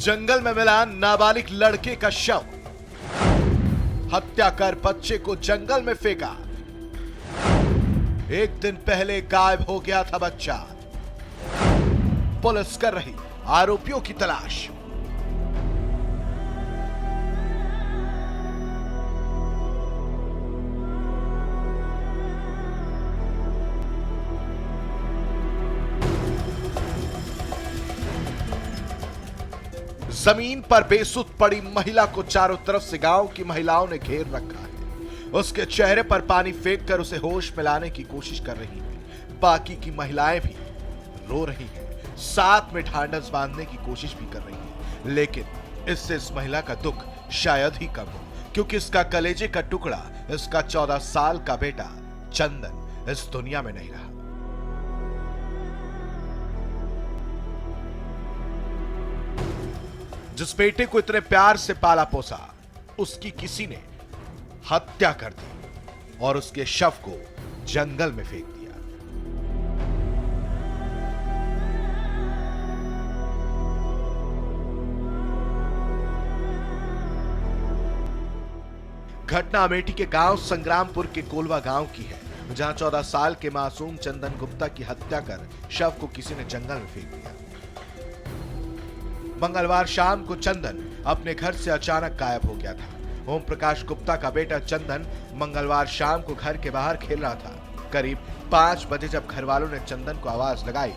जंगल में मिला नाबालिग लड़के का शव। हत्या कर बच्चे को जंगल में फेंका। एक दिन पहले गायब हो गया था बच्चा। पुलिस कर रही आरोपियों की तलाश। जमीन पर बेसुध पड़ी महिला को चारों तरफ से गांव की महिलाओं ने घेर रखा है। उसके चेहरे पर पानी फेंककर उसे होश में लाने की कोशिश कर रही हैं। बाकी की महिलाएं भी रो रही हैं, साथ में ढांढस बांधने की कोशिश भी कर रही हैं। लेकिन इससे इस महिला का दुख शायद ही कम हो, क्योंकि इसका कलेजे का टुकड़ा, इसका 14 साल का बेटा चंदन इस दुनिया में नहीं रहा। जिस बेटे को इतने प्यार से पाला पोसा, उसकी किसी ने हत्या कर दी और उसके शव को जंगल में फेंक दिया। घटना अमेठी के गांव संग्रामपुर के कोलवा गांव की है, जहां 14 साल के मासूम चंदन गुप्ता की हत्या कर शव को किसी ने जंगल में फेंक दिया। मंगलवार शाम को चंदन अपने घर से अचानक गायब हो गया था। ओम प्रकाश गुप्ता का बेटा चंदन मंगलवार शाम को घर के बाहर खेल रहा था। करीब 5 बजे जब घर वालों ने चंदन को आवाज लगाई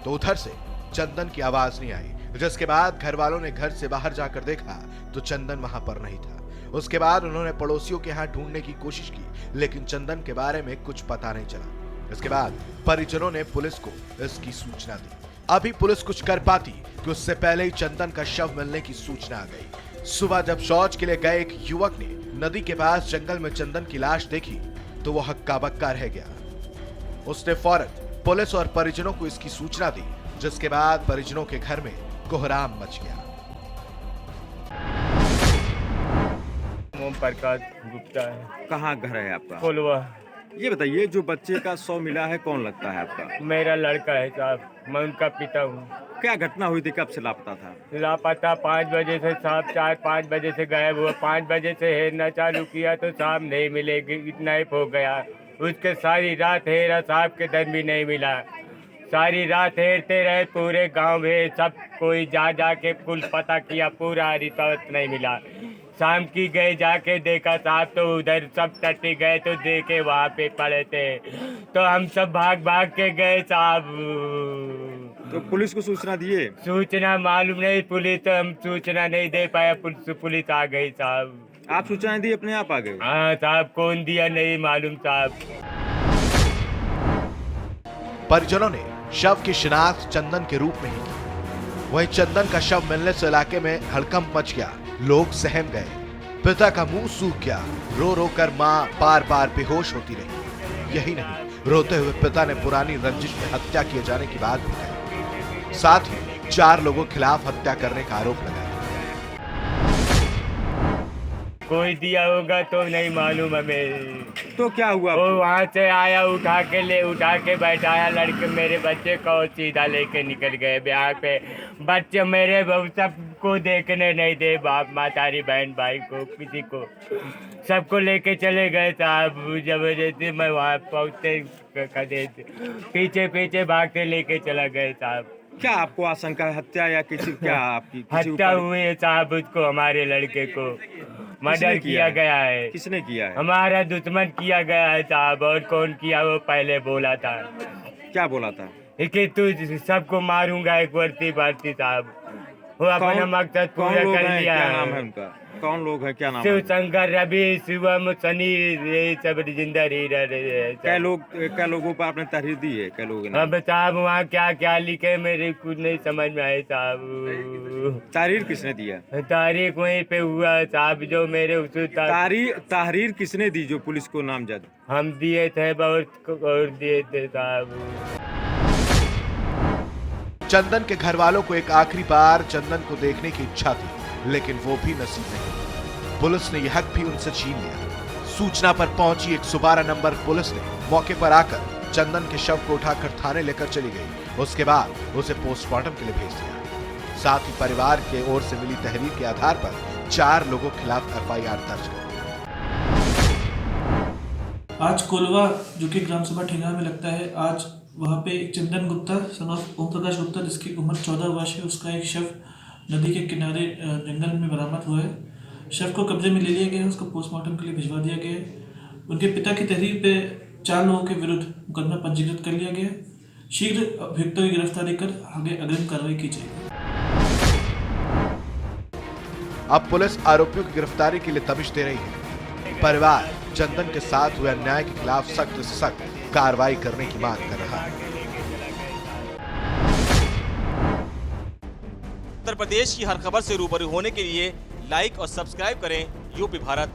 तो उधर से चंदन की आवाज नहीं आई, जिसके बाद घर वालों ने घर से बाहर जाकर देखा तो चंदन वहां पर नहीं था। उसके बाद उन्होंने पड़ोसियों के यहाँ ढूंढने की कोशिश की, लेकिन चंदन के बारे में कुछ पता नहीं चला। इसके बाद परिजनों ने पुलिस को इसकी सूचना दी। अभी पुलिस कुछ कर पाती कि उससे पहले ही चंदन का शव मिलने की सूचना आ गई। सुबह जब शौच के लिए गए एक युवक ने नदी के पास जंगल में चंदन की लाश देखी तो वो हक्का बक्का रह गया। उसने फौरन पुलिस और परिजनों को इसकी सूचना दी, जिसके बाद परिजनों के घर में कोहराम मच गया। ओम प्रकाश गुप्ता है। कहाँ घर है आपका? कोलवा। ये बताइए, जो बच्चे का शव मिला है कौन लगता है आपका? मेरा लड़का है साहब, मैं उनका पिता हूँ। क्या घटना हुई थी, कब से लापता था? लापता 5 बजे से साहब, 4-5 बजे से गायब हुआ। 5 बजे से हेरना चालू किया तो साहब नहीं मिलेगी, इतना ही हो गया। उसके सारी रात हेरा, साहब के दर भी नहीं मिला। सारी रात हेरते रहे, पूरे गांव में सब कोई जा के कुल पता किया, पूरा रिश्वत नहीं मिला। शाम की गए, जाके देखा साहब तो उधर सब टट्टी गए तो देखे वहाँ पे पड़े थे, तो हम सब भाग के गए साहब। तो पुलिस को सूचना दिए? सूचना मालूम नहीं, पुलिस तो हम सूचना नहीं दे पाया। पुलिस आ गई साहब। आप सूचना दी, अपने आप आ गए? हाँ साहब, कौन दिया नहीं मालूम साहब। परिजनों ने शव की शिनाख्त चंदन के रूप में ही की। वहीं चंदन का शव मिलने से इलाके में हड़कंप मच गया, लोग सहम गए। पिता का मुंह सूख गया। रो कर मां बार बेहोश होती रही। यही नहीं, रोते हुए पिता ने पुरानी रंजिश में हत्या किए जाने की बात भी कही। साथ ही 4 लोगों के खिलाफ हत्या करने का आरोप लगाया। कोई दिया होगा तो नहीं मालूम हमें। तो क्या हुआ? वो वहाँ से आया, उठा के बैठाया लड़के, मेरे बच्चे को सीधा लेके निकल गए ब्याह पे। बच्चे मेरे सबको देखने नहीं दे, बाप मातारी बहन भाई को किसी को, सबको लेके चले गए साहब। जबरदस्ती मैं वहाँ पहुँचते पीछे भागते लेके चला गए साहब। क्या आपको आशंका है हत्या या किसी क्या आपकी हत्या हुई है साहब, उसको, हमारे लड़के को मर्डर किया गया है। किसने किया है? हमारा दुश्मन किया गया है साहब। और कौन किया वो पहले बोला था। क्या बोला था? कि तू सबको मारूंगा एक वर्ती साहब। वो अपना मकसद पूरा कर लिया है। क्या नाम है उनका? कौन लोग है, क्या नाम शिव है? शंकर, रवि, शिवम, सनी, ये सब जिंदर ही क्या लोगों पर आपने तहरीर दी है? क्या लोग? अब साहब वहाँ क्या लिखे मेरे कुछ नहीं समझ में आए साहब। तहरीर किसने दिया? तारीख वहीं पे हुआ साहब, जो मेरे तहरीर किसने दी, जो पुलिस को नामजद? हम दिए थे, बहुत और दिए थे साहब। चंदन के घर वालों को एक आखिरी बार चंदन को देखने की इच्छा थी, लेकिन वो भी नसीब नहीं। पुलिस ने यह हक भी उनसे छीन लिया। सूचना पर पहुंची 112 नंबर पुलिस ने मौके पर आकर चंदन के शव को उठाकर थाने लेकर चली गई। उसके बाद उसे पोस्टमार्टम के लिए भेज दिया। साथ ही परिवार के ओर से मिली तहरीर के आधार पर 4 लोगों के खिलाफ FIR दर्ज कर आज कोलवा जो कि ग्राम सभा ठेंगा में लगता है, आज वहाँ पे एक चंदन गुप्ता सन ऑफ ओम प्रकाश गुप्ता जिसकी उम्र 14 वर्ष है, उसका एक शव नदी के किनारे जंगल में बरामद हुआ है। शव को कब्जे में ले लिया गया है, उसको पोस्टमार्टम के लिए भिजवा दिया गया है। उनके पिता की तहरीर पे 4 लोगों के विरुद्ध मुकदमा पंजीकृत कर लिया गया है। शीघ्र अभियुक्तों की गिरफ्तारी कर आगे अग्रिम कार्रवाई की जाएगी। अब पुलिस आरोपियों की गिरफ्तारी के लिए तबिश दे रही है। परिवार चंदन के साथ हुए अन्याय के खिलाफ सख्त से सख्त कार्रवाई करने की मांग कर रहा है। उत्तर प्रदेश की हर खबर से रूबरू होने के लिए लाइक और सब्सक्राइब करें यूपी भारत।